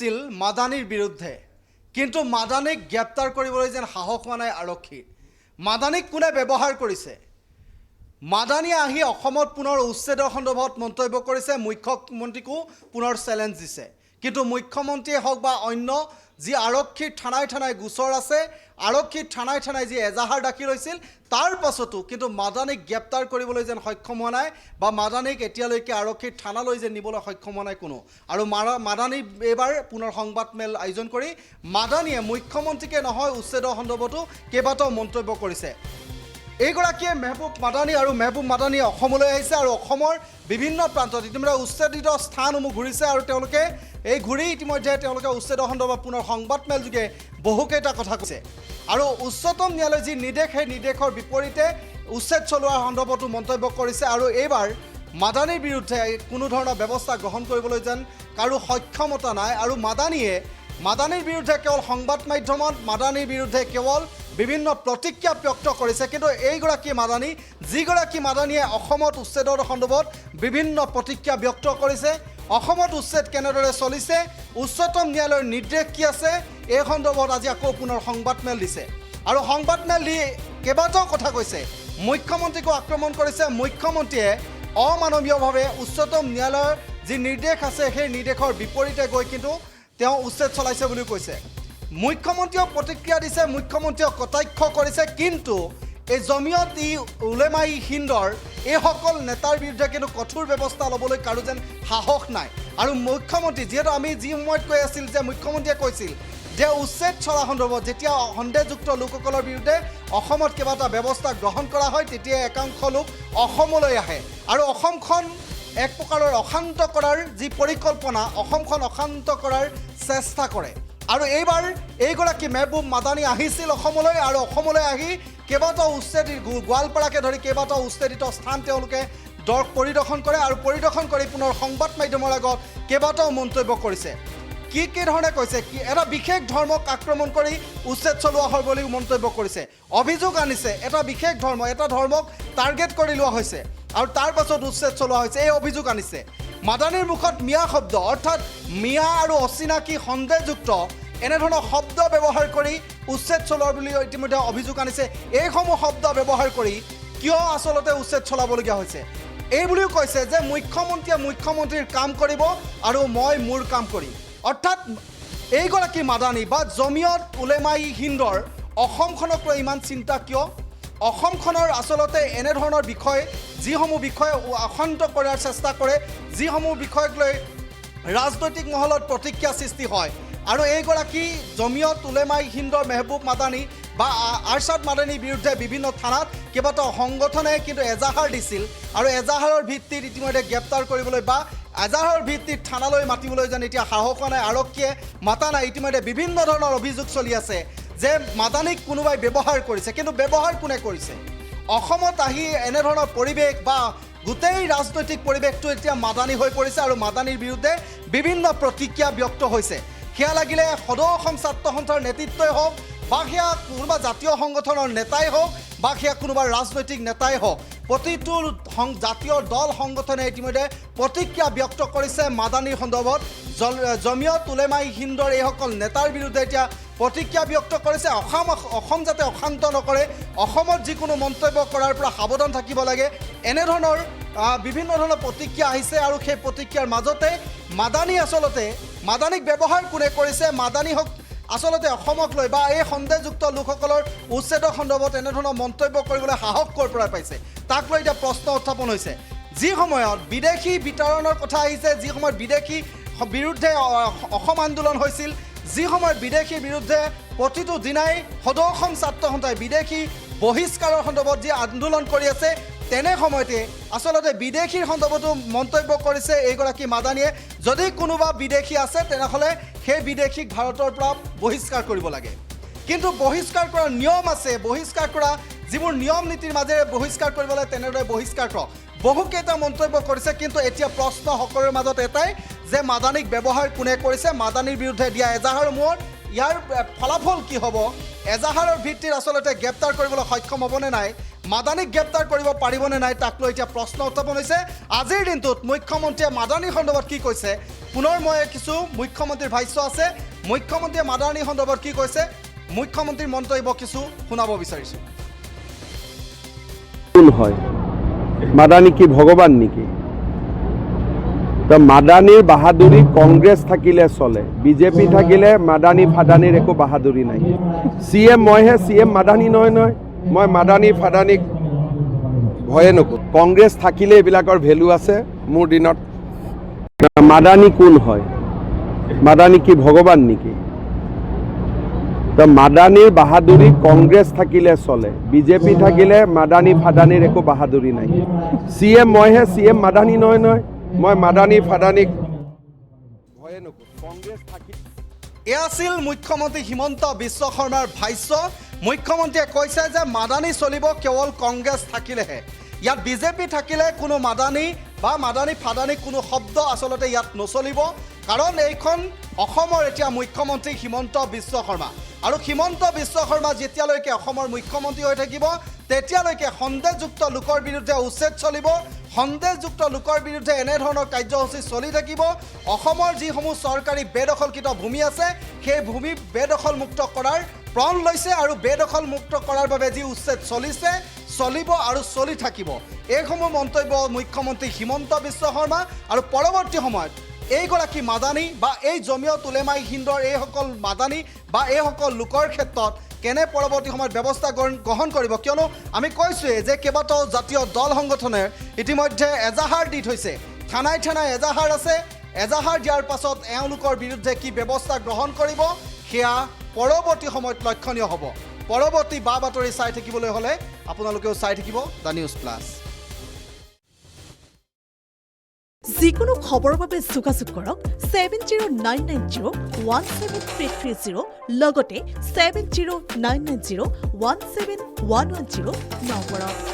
দিছিল মাদানীৰ বিৰুদ্ধে কিন্তু মাদানীক গ্ৰেপ্তাৰ কৰিবলৈ যেন সাহস হোৱা নাই আৰক্ষী মাদানীক কোনে ব্যৱহাৰ কৰিছে মাদানীয়ে আহি অসমত পুনৰ উচ্ছেদৰ সন্দৰ্ভত মন্তব্য কৰিছে মুখ্যমন্ত্ৰীকো পুনৰ চ্যালেঞ্জ দিছে কিন্তু মুখ্যমন্ত্ৰীয়ে হওক বা অন্য যি আৰক্ষীৰ থানাই গোচৰ আছে আৰক্ষীৰ থানাই যি এজাহাৰ দাখিল হৈছিল তাৰ পাছতো কিন্তু মাদানীক গ্ৰেপ্তাৰ কৰিবলৈ যেন সক্ষম হোৱা নাই বা মাদানীক এতিয়ালৈকে আৰক্ষীৰ থানালৈ যেন নিবলৈ সক্ষম হোৱা নাই কোনো আৰু মাদানী এবাৰ পুনৰ সংবাদমেল আয়োজন কৰি মাদানীয়ে মুখ্যমন্ত্ৰীকে নহয় উচ্ছেদৰ সন্দৰ্ভতো কেইবাটাও মন্তব্য কৰিছে এইগৰাকীয়ে মেহবুব মাদানী আৰু মেহবুব মাদানী অসমলৈ আহিছে আৰু অসমৰ বিভিন্ন প্ৰান্তত ইতিমধ্যে উচ্ছেদিত স্থানসমূহ ঘূৰিছে আৰু তেওঁলোকে এই ঘূৰি ইতিমধ্যে তেওঁলোকে উচ্ছেদৰ সন্দৰ্ভত পুনৰ সংবাদমেল যোগে বহুকেইটা কথা কৈছে আৰু উচ্চতম ন্যায়ালয়ে যি নিৰ্দেশ সেই নিৰ্দেশৰ বিপৰীতে উচ্ছেদ চলোৱাৰ সন্দৰ্ভতো মন্তব্য কৰিছে আৰু এইবাৰ মাদানীৰ বিৰুদ্ধে কোনো ধৰণৰ ব্যৱস্থা গ্ৰহণ কৰিবলৈ যেন কাৰো সক্ষমতা নাই আৰু মাদানীৰ বিৰুদ্ধে কেৱল সংবাদ মাধ্যমত মাদানীৰ বিৰুদ্ধে কেৱল বিভিন্ন প্ৰতিক্ৰিয়া ব্যক্ত কৰিছে কিন্তু এইগৰাকী মাদানী যিগৰাকী মাদানীয়ে অসমত উচ্ছেদৰ সন্দৰ্ভত বিভিন্ন প্ৰতিক্ৰিয়া ব্যক্ত কৰিছে অসমত উচ্ছেদ কেনেদৰে চলিছে উচ্চতম ন্যায়ালয়ৰ নিৰ্দেশ কি আছে এই সন্দৰ্ভত আজি আকৌ পুনৰ সংবাদমেল দিছে আৰু সংবাদমেল দি কেইবাটাও কথা কৈছে মুখ্যমন্ত্ৰীকো আক্ৰমণ কৰিছে মুখ্যমন্ত্ৰীয়ে অমানৱীয়ভাৱে উচ্চতম ন্যায়ালয়ৰ যি নিৰ্দেশ আছে সেই নিৰ্দেশৰ বিপৰীতে গৈ কিন্তু তেওঁ উচ্ছেদ চলাইছে বুলি কৈছে মুখ্যমন্ত্ৰীয়ে প্ৰতিক্ৰিয়া দিছে মুখ্যমন্ত্ৰীয়ে কটাক্ষ কৰিছে কিন্তু এই জমিয়ত উলেমাই হিন্দৰ এইসকল নেতাৰ বিৰুদ্ধে কিন্তু কঠোৰ ব্যৱস্থা ল'বলৈ কাৰো যেন সাহস নাই আৰু মুখ্যমন্ত্ৰী যিহেতু আমি যি সময়ত কৈ আছিল যে মুখ্যমন্ত্ৰীয়ে কৈছিল যে উচ্ছেদ চলা সন্দৰ্ভত যেতিয়া সন্দেহযুক্ত লোকসকলৰ বিৰুদ্ধে অসমত কেইবাটা ব্যৱস্থা গ্ৰহণ কৰা হয় তেতিয়া একাংশ লোক অসমলৈ আহে আৰু অসমখন এক প্ৰকাৰৰ অশান্ত কৰাৰ যি পৰিকল্পনা অসমখন অশান্ত কৰাৰ চেষ্টা কৰে আৰু এইবাৰ এইগৰাকী মেহবুব মাদানী আহিছিল অসমলৈ আৰু অসমলৈ আহি কেইবাটাও উচ্ছেদিত গোৱালপাৰাকে ধৰি কেইবাটাও উচ্ছেদিত স্থান তেওঁলোকে পৰিদৰ্শন কৰে আৰু পৰিদৰ্শন কৰি পুনৰ সংবাদ মাধ্যমৰ আগত কেইবাটাও মন্তব্য কৰিছে কি ধৰণে কৈছে কি এটা বিশেষ ধৰ্মক আক্ৰমণ কৰি উচ্ছেদ চলোৱা হয় বুলি মন্তব্য কৰিছে অভিযোগ আনিছে এটা বিশেষ ধৰ্ম এটা ধৰ্মক টাৰ্গেট কৰি লোৱা হৈছে আৰু তাৰ পাছত উচ্ছেদ চলোৱা হৈছে এই অভিযোগ আনিছে মাদানীৰ মুখত মিয়া শব্দ অৰ্থাৎ মিয়া আৰু অচিনাকি সন্দেহযুক্ত এনেধৰণৰ শব্দ ব্যৱহাৰ কৰি উচ্ছেদ চলোৱাৰ বুলি ইতিমধ্যে অভিযোগ আনিছে এইসমূহ শব্দ ব্যৱহাৰ কৰি কিয় আচলতে উচ্ছেদ চলাবলগীয়া হৈছে এই বুলিও কৈছে যে মুখ্যমন্ত্ৰীয়ে মুখ্যমন্ত্ৰীৰ কাম কৰিব আৰু মই মোৰ কাম কৰিম অৰ্থাৎ এইগৰাকী মাদানী বা জমিয়ত উলেমাই হিন্দৰ অসমখনক লৈ ইমান চিন্তা কিয় অসমখনৰ আচলতে এনেধৰণৰ বিষয় যিসমূহ বিষয় অশান্ত কৰাৰ চেষ্টা কৰে যিসমূহ বিষয়ক লৈ ৰাজনৈতিক মহলত প্ৰতিক্ৰিয়া সৃষ্টি হয় আৰু এইগৰাকী জমিয়ত উলেমাই হিন্দৰ মেহবুব মাদানী বা আৰশাদ মাদানীৰ বিৰুদ্ধে বিভিন্ন থানাত কেইবাটাও সংগঠনে কিন্তু এজাহাৰ দিছিল আৰু এজাহাৰৰ ভিত্তিত ইতিমধ্যে গ্ৰেপ্তাৰ কৰিবলৈ বা এজাহাৰৰ ভিত্তিত থানালৈ মাতিবলৈ যেন এতিয়া সাহস হোৱা নাই আৰক্ষীয়ে মাতা নাই ইতিমধ্যে বিভিন্ন ধৰণৰ অভিযোগ চলি আছে যে মাদানীক কোনোবাই ব্যৱহাৰ কৰিছে কিন্তু ব্যৱহাৰ কোনে কৰিছে অসমত আহি এনেধৰণৰ পৰিৱেশ বা গোটেই ৰাজনৈতিক পৰিৱেশটো এতিয়া মাদানী হৈ পৰিছে আৰু মাদানীৰ বিৰুদ্ধে বিভিন্ন প্ৰতিক্ৰিয়া ব্যক্ত হৈছে সেয়া লাগিলে সদৌ অসম ছাত্ৰ সন্থাৰ নেতৃত্বই হওক বা সেয়া কোনোবা জাতীয় সংগঠনৰ নেতাই হওক বা সেয়া কোনোবা ৰাজনৈতিক নেতাই হওক প্ৰতিটো জাতীয় দল সংগঠনে ইতিমধ্যে প্ৰতিক্ৰিয়া ব্যক্ত কৰিছে মাদানীৰ সন্দৰ্ভত জমিয়ত উলেমাই হিন্দৰ এইসকল নেতাৰ বিৰুদ্ধে এতিয়া প্ৰতিক্ৰিয়া ব্যক্ত কৰিছে অসম যাতে অশান্ত নকৰে অসমত যিকোনো মন্তব্য কৰাৰ পৰা সাৱধান থাকিব লাগে এনেধৰণৰ বিভিন্ন ধৰণৰ প্ৰতিক্ৰিয়া আহিছে আৰু সেই প্ৰতিক্ৰিয়াৰ মাজতে মাদানীক ব্যৱহাৰ কোনে কৰিছে মাদানী হওক আচলতে অসমক লৈ বা এই সন্দেহযুক্ত লোকসকলৰ উচ্ছেদৰ সন্দৰ্ভত এনেধৰণৰ মন্তব্য কৰিবলৈ সাহস ক'ৰ পৰা পাইছে তাক লৈ এতিয়া প্ৰশ্ন উত্থাপন হৈছে যি সময়ত বিদেশী বিতৰণৰ কথা আহিছে যি সময়ত বিদেশী বিৰুদ্ধে অসম আন্দোলন হৈছিল যি সময়ত বিদেশীৰ বিৰুদ্ধে প্ৰতিটো দিনাই সদৌ অসম ছাত্ৰ সন্থাই বিদেশী বহিষ্কাৰৰ সন্দৰ্ভত যি আন্দোলন কৰি আছে তেনে সময়তে আচলতে বিদেশীৰ সন্দৰ্ভতো মন্তব্য কৰিছে এইগৰাকী মাদানীয়ে যদি কোনোবা বিদেশী আছে তেনেহ'লে সেই বিদেশীক ভাৰতৰ পৰা বহিষ্কাৰ কৰিব লাগে কিন্তু বহিষ্কাৰ কৰাৰ নিয়ম আছে বহিষ্কাৰ কৰা যিবোৰ নিয়ম নীতিৰ মাজেৰে বহিষ্কাৰ কৰিব লাগে তেনেদৰে বহিষ্কাৰ কৰক বহুকেইটা মন্তব্য কৰিছে কিন্তু এতিয়া প্ৰশ্ন সকলোৰে মাজত এটাই যে মাদানীক ব্যৱহাৰ কোনে কৰিছে মাদানীৰ বিৰুদ্ধে দিয়া এজাহাৰৰ মূৰত ইয়াৰ ফলাফল কি হ'ব এজাহাৰৰ ভিত্তিত আচলতে গ্ৰেপ্তাৰ কৰিবলৈ সক্ষম হ'বনে নাই মাদানীক গ্ৰেপ্তাৰ কৰিব পাৰিবনে নাই তাক লৈ এতিয়া প্ৰশ্ন উত্থাপন হৈছে। আজিৰ দিনটোত মুখ্যমন্ত্ৰীয়ে মাদানী সন্দৰ্ভত কি কৈছে, পুনৰ মই কিছু মুখ্যমন্ত্ৰীৰ ভাষ্য আছে। মুখ্যমন্ত্ৰীয়ে মাদানী সন্দৰ্ভত কি কৈছে, মুখ্যমন্ত্ৰীৰ মন্তব্য কিছু শুনাব বিচাৰিছোঁ। কোন হয় মাদানী কি ভগৱান নেকি? তো মাদানীৰ বাহাদুৰি কংগ্ৰেছ থাকিলে চলে, বিজেপি থাকিলে মাদানী ফাদানীৰ একো বাহাদুৰি নাই। CM মইহে, CM মাদানী নহয় নহয়। মই মাদানী ফাদানীক ভয়ে নকৰোঁ। কংগ্ৰেছ থাকিলে এইবিলাকৰ ভেলু আছে মোৰ দিনত। মাদানী কোন হয়? মাদানী কি ভগৱান নেকি? তো মাদানীৰ বাহাদুৰি কংগ্ৰেছ থাকিলে চলে, বিজেপি থাকিলে মাদানী ফাদানীৰ একো বাহাদুৰি নাই। CM মইহে, CM মাদানী নহয় নহয়। মই মাদানী ফাদানীক ভয়ে নকৰোঁ। কংগ্ৰেছ থাকি এয়া আছিল মুখ্যমন্ত্ৰী হিমন্ত বিশ্ব শৰ্মাৰ ভাষ্য। মুখ্যমন্ত্ৰীয়ে কৈছে যে মাদানী চলিব কেৱল কংগ্ৰেছ থাকিলেহে। ইয়াত বিজেপি থাকিলে কোনো মাদানী বা মাদানী ফাদানী কোনো শব্দ আচলতে ইয়াত নচলিব, কাৰণ এইখন অসমৰ এতিয়া মুখ্যমন্ত্ৰী হিমন্ত বিশ্ব শৰ্মা। আৰু হিমন্ত বিশ্ব শৰ্মা যেতিয়ালৈকে অসমৰ মুখ্যমন্ত্ৰী হৈ থাকিব তেতিয়ালৈকে সন্দেহযুক্ত লোকৰ বিৰুদ্ধে উচ্ছেদ চলিব, সন্দেহযুক্ত লোকৰ বিৰুদ্ধে এনেধৰণৰ কাৰ্যসূচী চলি থাকিব। অসমৰ যিসমূহ চৰকাৰী বেদখলকৃত ভূমি আছে সেই ভূমি বেদখলমুক্ত কৰাৰ প্ରଣ লৈছে, আৰু বেদখলমুক্ত কৰাৰ বাবে যি উচ্ছেদ চলিছে, চলিব আৰু চলি থাকিব। এইসমূহ মন্তব্য মুখ্যমন্ত্ৰী হিমন্ত বিশ্ব শৰ্মা। আৰু পৰৱৰ্তী সময়ত এইগৰাকী মাদানী বা এই জমিয়ত উলেমাই হিন্দৰ এইসকল মাদানী বা এইসকল লোকৰ ক্ষেত্ৰত কেনে পৰৱৰ্তী সময়ত ব্যৱস্থা গ্ৰহণ কৰিব, কিয়নো আমি কৈছোঁৱেই যে কেইবাটাও জাতীয় দল সংগঠনে ইতিমধ্যে এজাহাৰ দি থৈছে। থানাই থানাই এজাহাৰ আছে। এজাহাৰ দিয়াৰ পাছত এওঁলোকৰ বিৰুদ্ধে কি ব্যৱস্থা গ্ৰহণ কৰিব সেয়া পৰৱৰ্তী সময়ত লক্ষণীয় হ'ব। পৰৱৰ্তী বা বাতৰি চাই থাকিবলৈ হ'লে আপোনালোকেও চাই থাকিব দ্য নিউজ প্লাছ। যিকোনো খবৰৰ বাবে যোগাযোগ কৰক 7099017330 লগতে 7099017110 নম্বৰত।